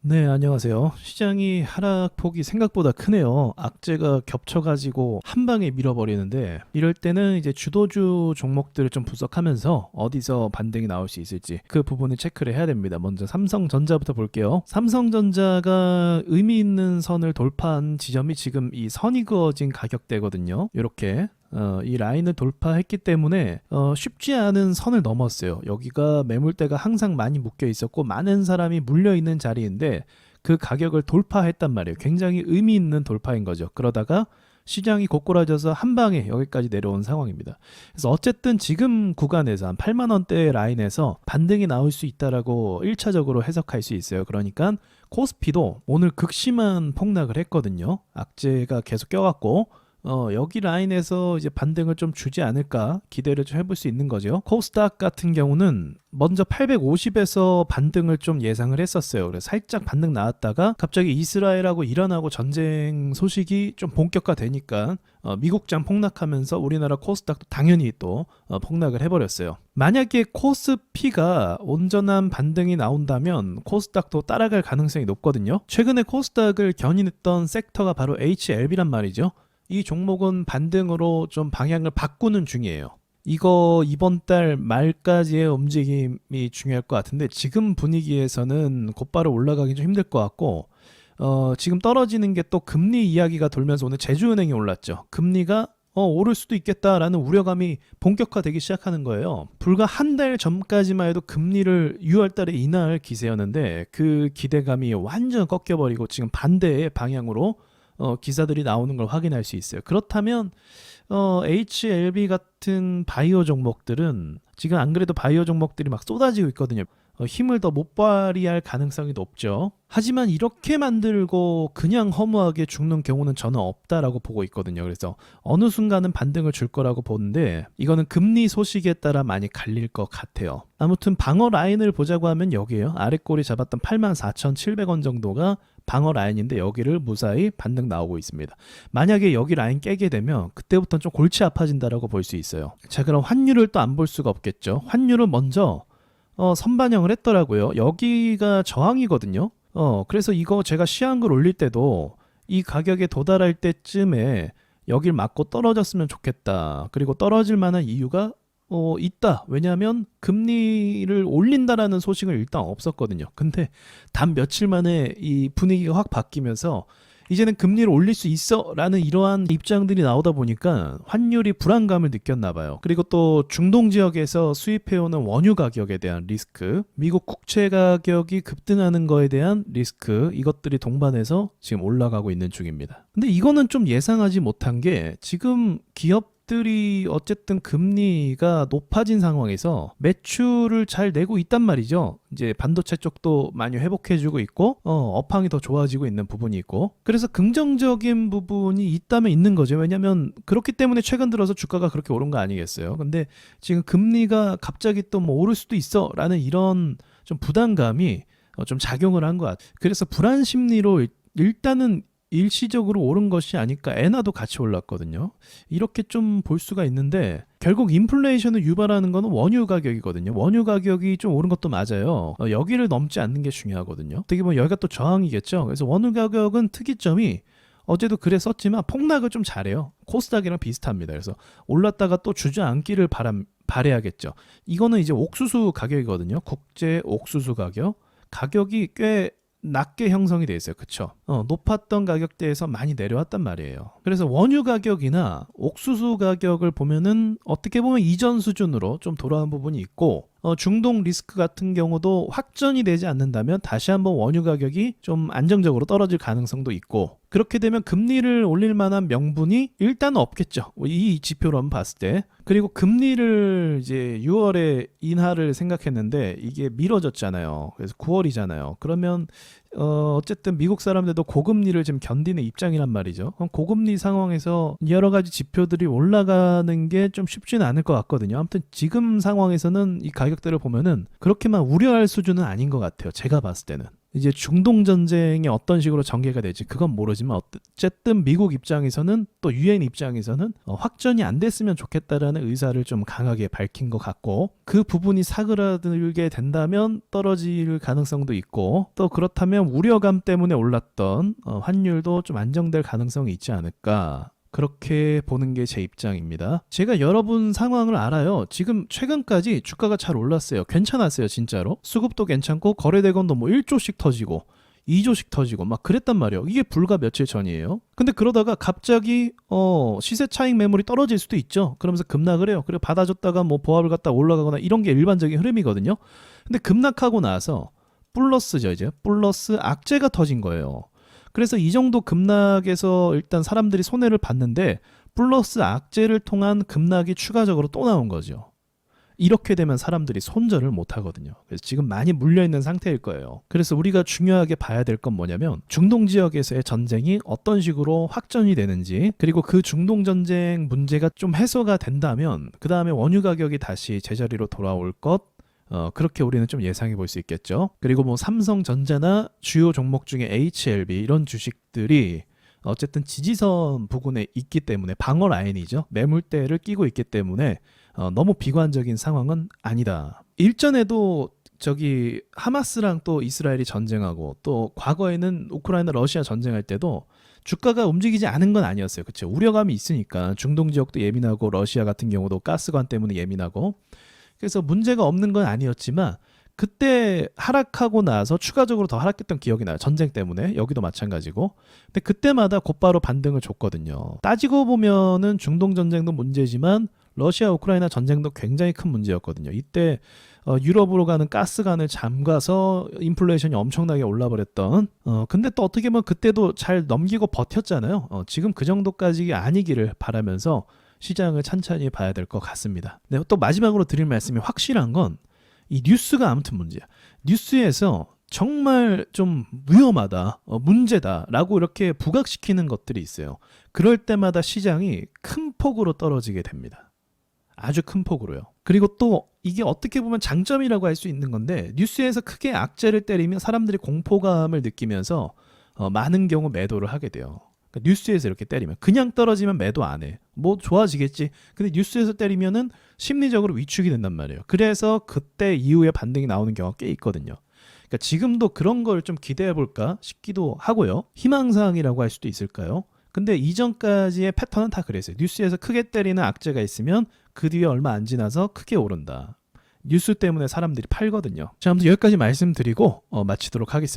네, 안녕하세요. 시장이 하락폭이 생각보다 크네요. 악재가 겹쳐가지고 한 방에 밀어버리는데, 이럴 때는 이제 주도주 종목들을 좀 분석하면서 어디서 반등이 나올 수 있을지 그 부분을 체크를 해야 됩니다. 먼저 삼성전자부터 볼게요. 삼성전자가 의미 있는 선을 돌파한 지점이 지금 이 선이 그어진 가격대거든요. 이렇게 이 라인을 돌파했기 때문에 쉽지 않은 선을 넘었어요. 여기가 매물대가 항상 많이 묶여 있었고 많은 사람이 물려 있는 자리인데 그 가격을 돌파했단 말이에요. 굉장히 의미 있는 돌파인 거죠. 그러다가 시장이 고꾸라져서 한 방에 여기까지 내려온 상황입니다. 그래서 어쨌든 지금 구간에서 한 8만 원대 라인에서 반등이 나올 수 있다라고 1차적으로 해석할 수 있어요. 그러니까 코스피도 오늘 극심한 폭락을 했거든요. 악재가 계속 껴갖고 여기 라인에서 이제 반등을 좀 주지 않을까 기대를 좀 해볼 수 있는 거죠. 코스닥 같은 경우는 먼저 850에서 반등을 좀 예상을 했었어요. 그래서 살짝 반등 나왔다가 갑자기 이스라엘하고 이란하고 전쟁 소식이 좀 본격화되니까 미국장 폭락하면서 우리나라 코스닥도 당연히 또 폭락을 해버렸어요. 만약에 코스피가 온전한 반등이 나온다면 코스닥도 따라갈 가능성이 높거든요. 최근에 코스닥을 견인했던 섹터가 바로 HLB란 말이죠. 이 종목은 반등으로 좀 방향을 바꾸는 중이에요. 이거 이번 달 말까지의 움직임이 중요할 것 같은데 지금 분위기에서는 곧바로 올라가기 좀 힘들 것 같고 지금 떨어지는 게 또 금리 이야기가 돌면서 오늘 제주은행이 올랐죠. 금리가 오를 수도 있겠다라는 우려감이 본격화되기 시작하는 거예요. 불과 한 달 전까지만 해도 금리를 6월 달에 인하할 기세였는데 그 기대감이 완전 꺾여버리고 지금 반대의 방향으로 기사들이 나오는 걸 확인할 수 있어요. 그렇다면 HLB 같은 바이오 종목들은 지금 안 그래도 바이오 종목들이 막 쏟아지고 있거든요. 힘을 더 못 발휘할 가능성이 높죠. 하지만 이렇게 만들고 그냥 허무하게 죽는 경우는 저는 없다라고 보고 있거든요. 그래서 어느 순간은 반등을 줄 거라고 보는데 이거는 금리 소식에 따라 많이 갈릴 것 같아요. 아무튼 방어 라인을 보자고 하면 여기에요. 아래 꼬리 잡았던 84,700원 정도가 방어 라인인데 여기를 무사히 반등 나오고 있습니다. 만약에 여기 라인 깨게 되면 그때부터는 좀 골치 아파진다라고 볼 수 있어요. 자, 그럼 환율을 또 안 볼 수가 없겠죠. 환율은 먼저 선반영을 했더라고요. 여기가 저항이거든요. 그래서 이거 제가 시황글 올릴 때도 이 가격에 도달할 때쯤에 여길 맞고 떨어졌으면 좋겠다. 그리고 떨어질 만한 이유가 있다. 왜냐하면 금리를 올린다라는 소식은 일단 없었거든요. 근데 단 며칠 만에 이 분위기가 확 바뀌면서 이제는 금리를 올릴 수 있어 라는 이러한 입장들이 나오다 보니까 환율이 불안감을 느꼈나 봐요. 그리고 또 중동 지역에서 수입해오는 원유 가격에 대한 리스크, 미국 국채 가격이 급등하는 거에 대한 리스크, 이것들이 동반해서 지금 올라가고 있는 중입니다. 근데 이거는 좀 예상하지 못한 게 지금 기업들이 어쨌든 금리가 높아진 상황에서 매출을 잘 내고 있단 말이죠. 이제 반도체 쪽도 많이 회복해주고 있고 업황이 더 좋아지고 있는 부분이 있고 그래서 긍정적인 부분이 있다면 있는 거죠. 왜냐하면 그렇기 때문에 최근 들어서 주가가 그렇게 오른 거 아니겠어요. 근데 지금 금리가 갑자기 또 뭐 오를 수도 있어 라는 이런 좀 부담감이 좀 작용을 한 것 같아요. 그래서 불안 심리로 일단은 일시적으로 오른 것이 아닐까. 엔화도 같이 올랐거든요. 이렇게 좀 볼 수가 있는데 결국 인플레이션을 유발하는 거는 원유 가격이거든요. 원유 가격이 좀 오른 것도 맞아요. 여기를 넘지 않는 게 중요하거든요. 어떻게 보면 여기가 또 저항이겠죠. 그래서 원유 가격은 특이점이 어제도 그래 썼지만 폭락을 좀 잘해요. 코스닥이랑 비슷합니다. 그래서 올랐다가 또 주저앉기를 바라야겠죠. 이거는 이제 옥수수 가격이거든요. 국제 옥수수 가격. 가격이 꽤 낮게 형성이 돼 있어요. 그쵸? 높았던 가격대에서 많이 내려왔단 말이에요. 그래서 원유 가격이나 옥수수 가격을 보면은 어떻게 보면 이전 수준으로 좀 돌아온 부분이 있고 중동 리스크 같은 경우도 확전이 되지 않는다면 다시 한번 원유 가격이 좀 안정적으로 떨어질 가능성도 있고 그렇게 되면 금리를 올릴 만한 명분이 일단 없겠죠. 이 지표로 한번 봤을 때. 그리고 금리를 이제 6월에 인하를 생각했는데 이게 미뤄졌잖아요. 그래서 9월이잖아요. 그러면 어쨌든 미국 사람들도 고금리를 지금 견디는 입장이란 말이죠. 그럼 고금리 상황에서 여러 가지 지표들이 올라가는 게 좀 쉽지는 않을 것 같거든요. 아무튼 지금 상황에서는 이 가격대를 보면은 그렇게만 우려할 수준은 아닌 것 같아요. 제가 봤을 때는. 이제 중동 전쟁이 어떤 식으로 전개가 될지 그건 모르지만 어쨌든 미국 입장에서는 또 유엔 입장에서는 확전이 안 됐으면 좋겠다라는 의사를 좀 강하게 밝힌 것 같고, 그 부분이 사그라들게 된다면 떨어질 가능성도 있고, 또 그렇다면 우려감 때문에 올랐던 환율도 좀 안정될 가능성이 있지 않을까, 그렇게 보는 게 제 입장입니다. 제가 여러분 상황을 알아요. 지금 최근까지 주가가 잘 올랐어요. 괜찮았어요, 진짜로. 수급도 괜찮고 거래대금도 뭐 1조씩 터지고 2조씩 터지고 막 그랬단 말이에요. 이게 불과 며칠 전이에요. 근데 그러다가 갑자기 시세 차익 매물이 떨어질 수도 있죠. 그러면서 급락을 해요. 그리고 받아줬다가 뭐 보합을 갖다 올라가거나 이런 게 일반적인 흐름이거든요. 근데 급락하고 나서 플러스죠, 이제. 플러스 악재가 터진 거예요. 그래서 이 정도 급락에서 일단 사람들이 손해를 봤는데 플러스 악재를 통한 급락이 추가적으로 또 나온 거죠. 이렇게 되면 사람들이 손절을 못 하거든요. 그래서 지금 많이 물려있는 상태일 거예요. 그래서 우리가 중요하게 봐야 될 건 뭐냐면 중동 지역에서의 전쟁이 어떤 식으로 확전이 되는지, 그리고 그 중동 전쟁 문제가 좀 해소가 된다면 그 다음에 원유 가격이 다시 제자리로 돌아올 것, 그렇게 우리는 좀 예상해 볼 수 있겠죠. 그리고 뭐 삼성전자나 주요 종목 중에 HLB 이런 주식들이 어쨌든 지지선 부근에 있기 때문에, 방어 라인이죠. 매물대를 끼고 있기 때문에 너무 비관적인 상황은 아니다. 일전에도 저기 하마스랑 또 이스라엘이 전쟁하고, 또 과거에는 우크라이나 러시아 전쟁할 때도 주가가 움직이지 않은 건 아니었어요. 그렇죠. 우려감이 있으니까. 중동 지역도 예민하고 러시아 같은 경우도 가스관 때문에 예민하고, 그래서 문제가 없는 건 아니었지만 그때 하락하고 나서 추가적으로 더 하락했던 기억이 나요. 전쟁 때문에. 여기도 마찬가지고. 근데 그때마다 곧바로 반등을 줬거든요. 따지고 보면은 중동 전쟁도 문제지만 러시아 우크라이나 전쟁도 굉장히 큰 문제였거든요. 이때 유럽으로 가는 가스관을 잠가서 인플레이션이 엄청나게 올라버렸던, 근데 또 어떻게 보면 그때도 잘 넘기고 버텼잖아요. 지금 그 정도까지 아니기를 바라면서 시장을 찬찬히 봐야 될 것 같습니다. 네, 또 마지막으로 드릴 말씀이, 확실한 건 이 뉴스가 아무튼 문제야. 뉴스에서 정말 좀 위험하다, 문제다라고 이렇게 부각시키는 것들이 있어요. 그럴 때마다 시장이 큰 폭으로 떨어지게 됩니다. 아주 큰 폭으로요. 그리고 또 이게 어떻게 보면 장점이라고 할 수 있는 건데, 뉴스에서 크게 악재를 때리면 사람들이 공포감을 느끼면서 많은 경우 매도를 하게 돼요. 뉴스에서 이렇게 때리면, 그냥 떨어지면 매도 안 해. 뭐 좋아지겠지. 근데 뉴스에서 때리면은 심리적으로 위축이 된단 말이에요. 그래서 그때 이후에 반등이 나오는 경우가 꽤 있거든요. 그러니까 지금도 그런 걸 좀 기대해 볼까 싶기도 하고요. 희망사항이라고 할 수도 있을까요? 근데 이전까지의 패턴은 다 그랬어요. 뉴스에서 크게 때리는 악재가 있으면 그 뒤에 얼마 안 지나서 크게 오른다. 뉴스 때문에 사람들이 팔거든요. 자, 아무튼 여기까지 말씀드리고 마치도록 하겠습니다.